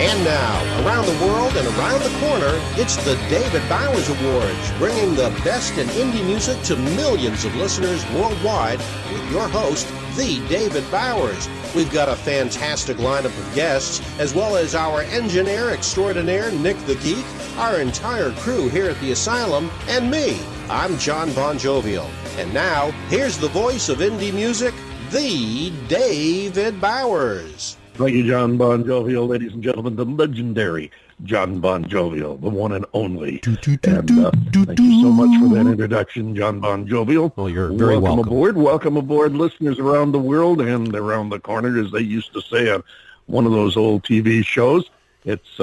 And now, around the world and around the corner, it's the David Bowers Awards, bringing the best in indie music to millions of listeners worldwide with your host, the David Bowers. We've got a fantastic lineup of guests, as well as our engineer extraordinaire, Nick the Geek, our entire crew here at the Asylum, and me. I'm John Bon Jovial. And now, here's the voice of indie music, the David Bowers. Thank you, John Bon Jovial. Ladies and gentlemen, the legendary John Bon Jovial, the one and only. Thank you so much for that introduction, John Bon Jovial. Well, you're very welcome. Aboard. Welcome aboard, listeners around the world and around the corner, as they used to say on one of those old TV shows. It's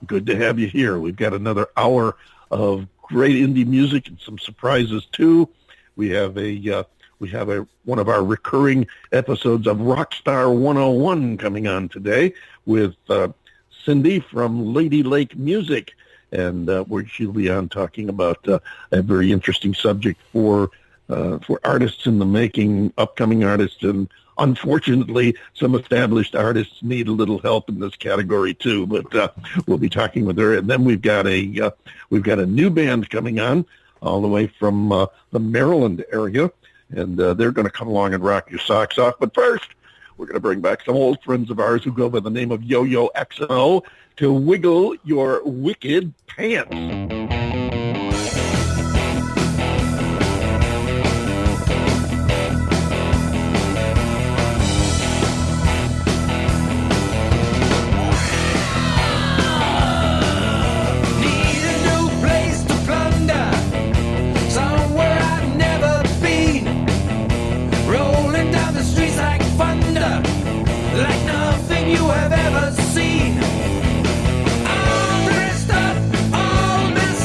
good to have you here. We've got another hour of great indie music and some surprises, too. We have one of our recurring episodes of Rockstar101 coming on today with Cindy from LadyLake Music, and where she'll be on talking about a very interesting subject for artists in the making, upcoming artists, and unfortunately, some established artists need a little help in this category too. But we'll be talking with her, and then we've got a new band coming on all the way from the Maryland area. And they're going to come along and rock your socks off. But first, we're going to bring back some old friends of ours who go by the name of Yo-Yo XO to wiggle your wicked pants. Like nothing you have ever seen. All dressed up, all messed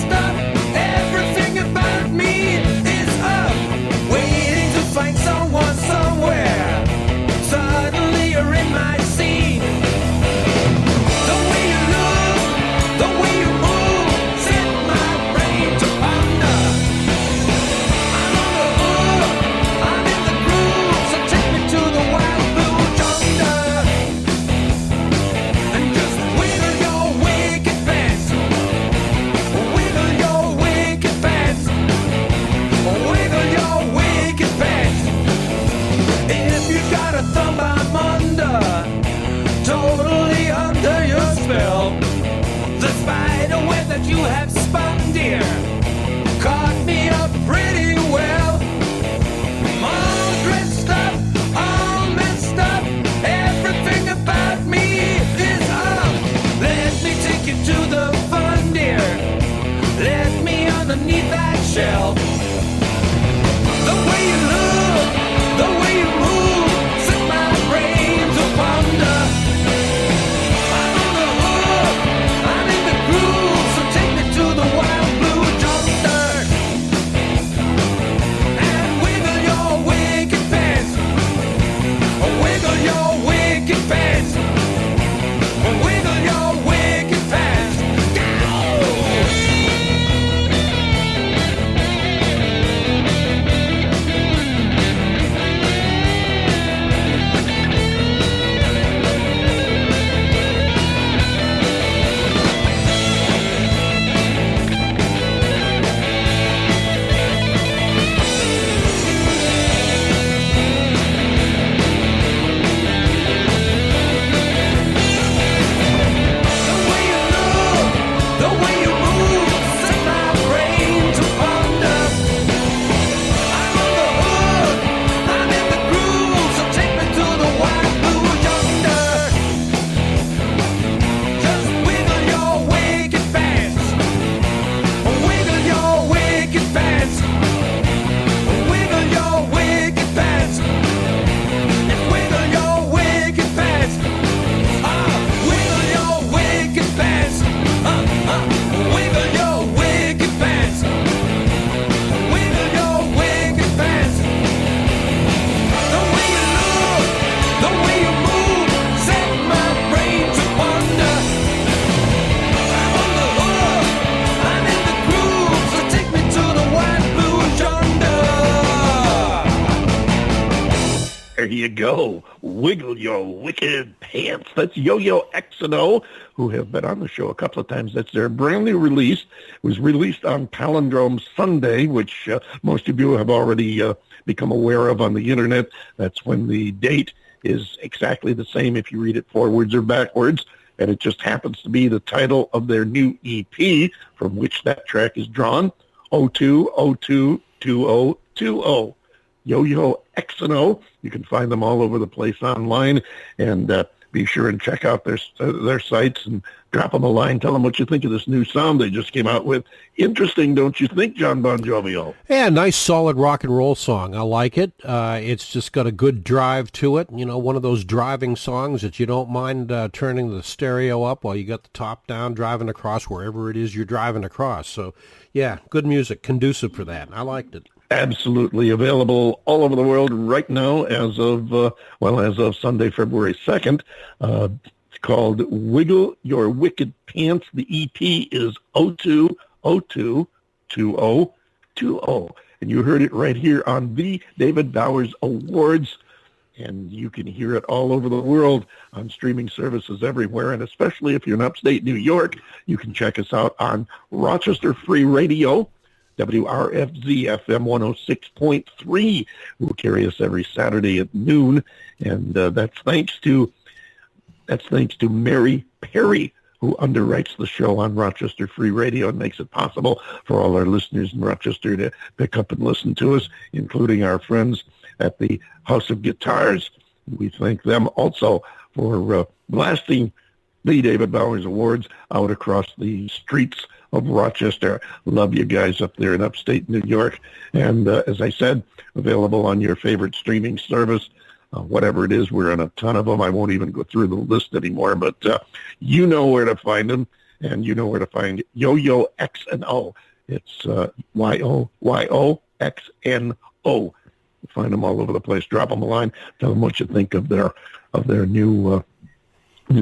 you go. Wiggle your wicked pants. That's Yo-Yo X&O, who have been on the show a couple of times. That's their brand new release. It was released on Palindrome Sunday, which most of you have already become aware of on the internet. That's when the date is exactly the same if you read it forwards or backwards. And it just happens to be the title of their new EP, from which that track is drawn, 02022020. Yo-Yo X&O. You can find them all over the place online, and be sure and check out their sites and drop them a line. Tell them what you think of this new sound they just came out with. Interesting, don't you think, John Bon Jovial? Yeah, nice, solid rock and roll song. I like it. It's just got a good drive to it. You know, one of those driving songs that you don't mind turning the stereo up while you got the top down, driving across wherever it is you're driving across. So, yeah, good music, conducive for that. I liked it. Absolutely available all over the world right now as of Sunday, February 2nd. It's called Wiggle Your Wicked Pants. The EP is 02022020. And you heard it right here on the David Bowers Awards. And you can hear it all over the world on streaming services everywhere. And especially if you're in upstate New York, you can check us out on Rochester Free Radio, WRFZ FM 106.3, will carry us every Saturday at noon, and that's thanks to Mary Perry, who underwrites the show on Rochester Free Radio and makes it possible for all our listeners in Rochester to pick up and listen to us, including our friends at the House of Guitars. We thank them also for blasting the David Bowers Awards out across the streets of Rochester. Love you guys up there in upstate New York. And as I said, available on your favorite streaming service, whatever it is. We're in a ton of them. I won't even go through the list anymore, but you know where to find them, and you know where to find Yo-Yo X&O. It's YOYOXNO. Find them all over the place. Drop them a line. Tell them what you think of their new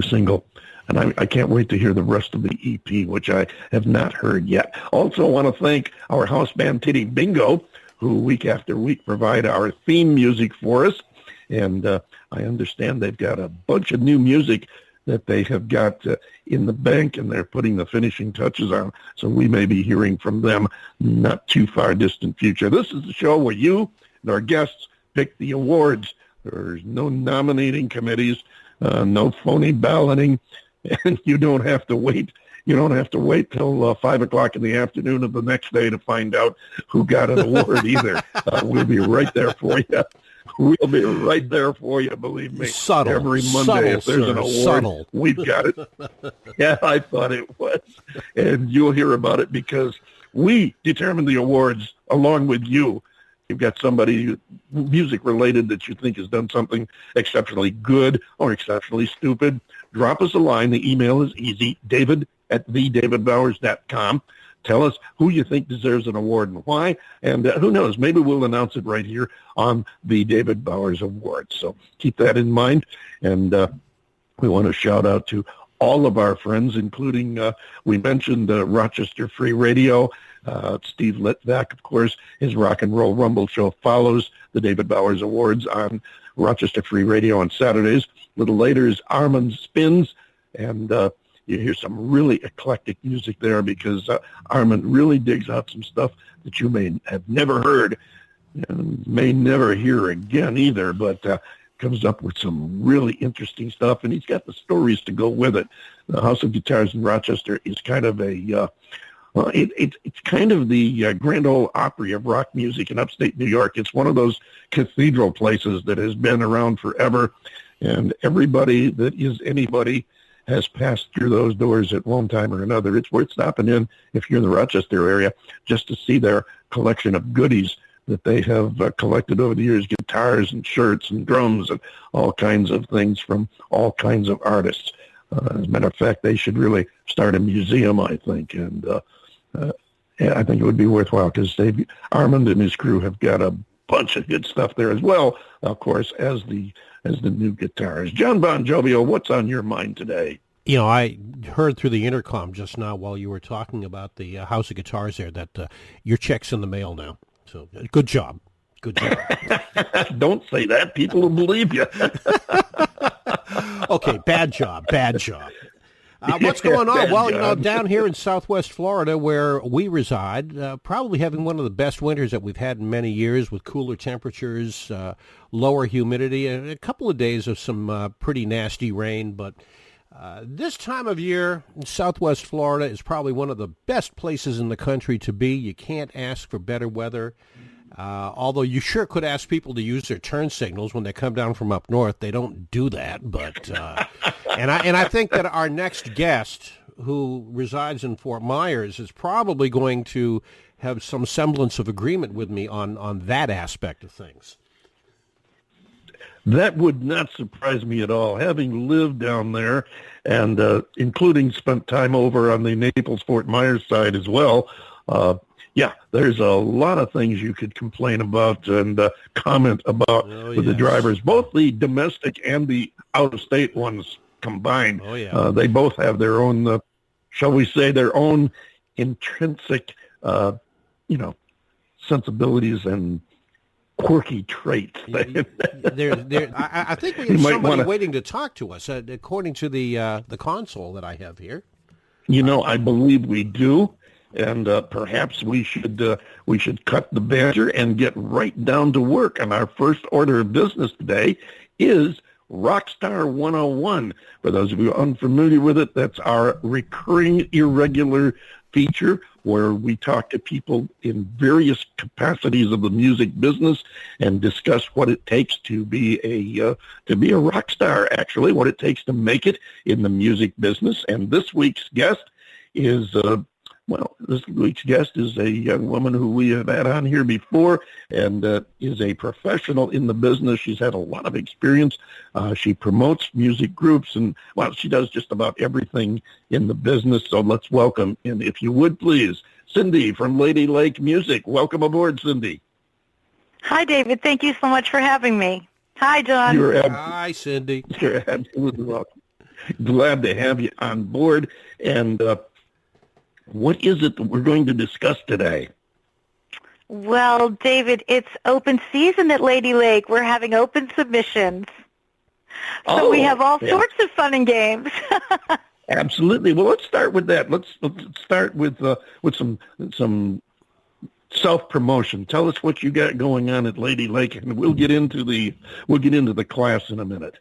single. And I can't wait to hear the rest of the EP, which I have not heard yet. Also want to thank our house band, Titty Bingo, who week after week provide our theme music for us. And I understand they've got a bunch of new music that they have got in the bank, and they're putting the finishing touches on. So we may be hearing from them not too far distant future. This is the show where you and our guests pick the awards. There's no nominating committees, no phony balloting. And you don't have to wait. You don't have to wait till 5 o'clock in the afternoon of the next day to find out who got an award either. We'll be right there for you. We'll be right there for you, believe me. Subtle. Every Monday, if there's an award, we've got it. Yeah, I thought it was. And you'll hear about it because we determine the awards along with you. You've got somebody music-related that you think has done something exceptionally good or exceptionally stupid, drop us a line. The email is easy, david@TheDavidBowers.com. Tell us who you think deserves an award and why. And who knows, maybe we'll announce it right here on the David Bowers Awards. So keep that in mind. And we want to shout out to all of our friends, including, we mentioned Rochester Free Radio. Steve Litvak, of course, his Rock and Roll Rumble show follows the David Bowers Awards on Rochester Free Radio on Saturdays. A little later is Armand Spins, and you hear some really eclectic music there because Armand really digs out some stuff that you may have never heard and may never hear again either, but comes up with some really interesting stuff, and he's got the stories to go with it. The House of Guitars in Rochester is kind of a it's kind of the Grand Ole Opry of rock music in upstate New York. It's one of those cathedral places that has been around forever, and everybody that is anybody has passed through those doors at one time or another. It's worth stopping in if you're in the Rochester area just to see their collection of goodies that they have collected over the years, guitars and shirts and drums and all kinds of things from all kinds of artists. As a matter of fact, they should really start a museum, I think, and I think it would be worthwhile because Armand and his crew have got a bunch of good stuff there as well, of course, as the new guitars. John Bon Jovial, what's on your mind today? You know, I heard through the intercom just now while you were talking about the House of Guitars there that your check's in the mail now. So good job. Good job. Don't say that. People will believe you. Okay, bad job. What's going on? Well, down here in Southwest Florida where we reside, probably having one of the best winters that we've had in many years with cooler temperatures, lower humidity, and a couple of days of some pretty nasty rain. But this time of year in Southwest Florida is probably one of the best places in the country to be. You can't ask for better weather. Although you sure could ask people to use their turn signals when they come down from up north. They don't do that, but and I think that our next guest, who resides in Fort Myers, is probably going to have some semblance of agreement with me on that aspect of things. That would not surprise me at all. Having lived down there and including spent time over on the Naples-Fort Myers side as well, yeah, there's a lot of things you could complain about and comment about with the drivers, both the domestic and the out-of-state ones combined. Oh, yeah. They both have their own, shall we say, their own intrinsic, sensibilities and quirky traits. I think we have somebody waiting to talk to us, according to the console that I have here. I believe we do. And perhaps we should cut the banter and get right down to work. And our first order of business today is Rockstar101. For those of you unfamiliar with it, that's our recurring irregular feature where we talk to people in various capacities of the music business and discuss what it takes to be a rock star, actually, what it takes to make it in the music business. And this week's guest is this week's guest is a young woman who we have had on here before and is a professional in the business. She's had a lot of experience. She promotes music groups and, she does just about everything in the business. So let's welcome, and if you would please, Cindy from LadyLake Music. Welcome aboard, Cindy. Hi, David. Thank you so much for having me. Hi, John. Hi, Cindy. You're absolutely welcome. Glad to have you on board. And what is it that we're going to discuss today? Well, David, it's open season at LadyLake. We're having open submissions. So we have all sorts of fun and games. Absolutely. Well, let's start with that. Let's start with some self-promotion. Tell us what you got going on at LadyLake, and we'll get into the class in a minute.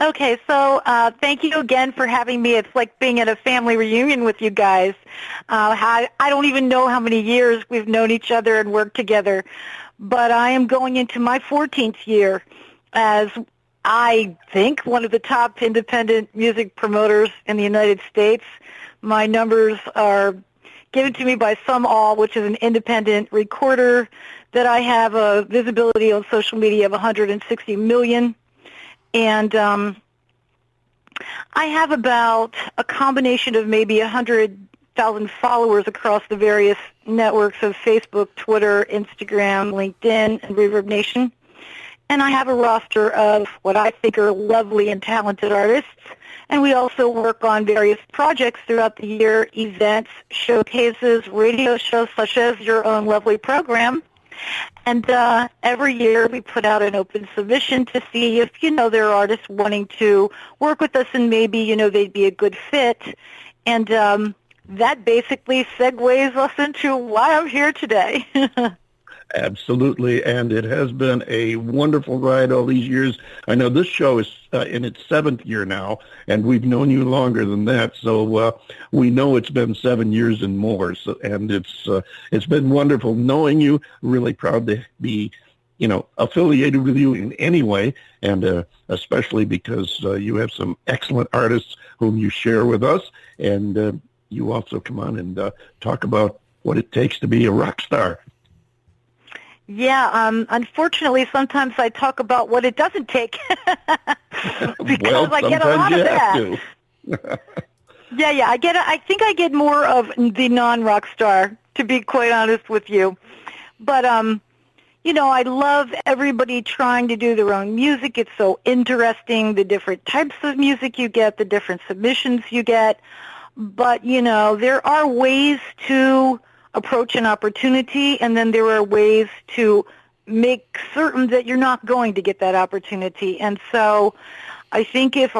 Okay, so thank you again for having me. It's like being at a family reunion with you guys. I don't even know how many years we've known each other and worked together, but I am going into my 14th year as, I think, one of the top independent music promoters in the United States. My numbers are given to me by Some All, which is an independent recorder, that I have a visibility on social media of 160 million. And I have about a combination of maybe 100,000 followers across the various networks of Facebook, Twitter, Instagram, LinkedIn, and Reverb Nation. And I have a roster of what I think are lovely and talented artists. And we also work on various projects throughout the year, events, showcases, radio shows such as your own lovely program. And every year we put out an open submission to see if, there are artists wanting to work with us and maybe, they'd be a good fit. And that basically segues us into why I'm here today. Absolutely, and it has been a wonderful ride all these years. I know this show is in its 7th year now, and we've known you longer than that, so we know it's been 7 years and more. So, and it's been wonderful knowing you. Really proud to be, affiliated with you in any way, and especially because you have some excellent artists whom you share with us, and you also come on and talk about what it takes to be a rock star. Yeah, unfortunately, sometimes I talk about what it doesn't take because I get a lot of that. Yeah, I think I get more of the non-rock star, to be quite honest with you. But, I love everybody trying to do their own music. It's so interesting, the different types of music you get, the different submissions you get. But, there are ways to approach an opportunity, and then there are ways to make certain that you're not going to get that opportunity. And so I think if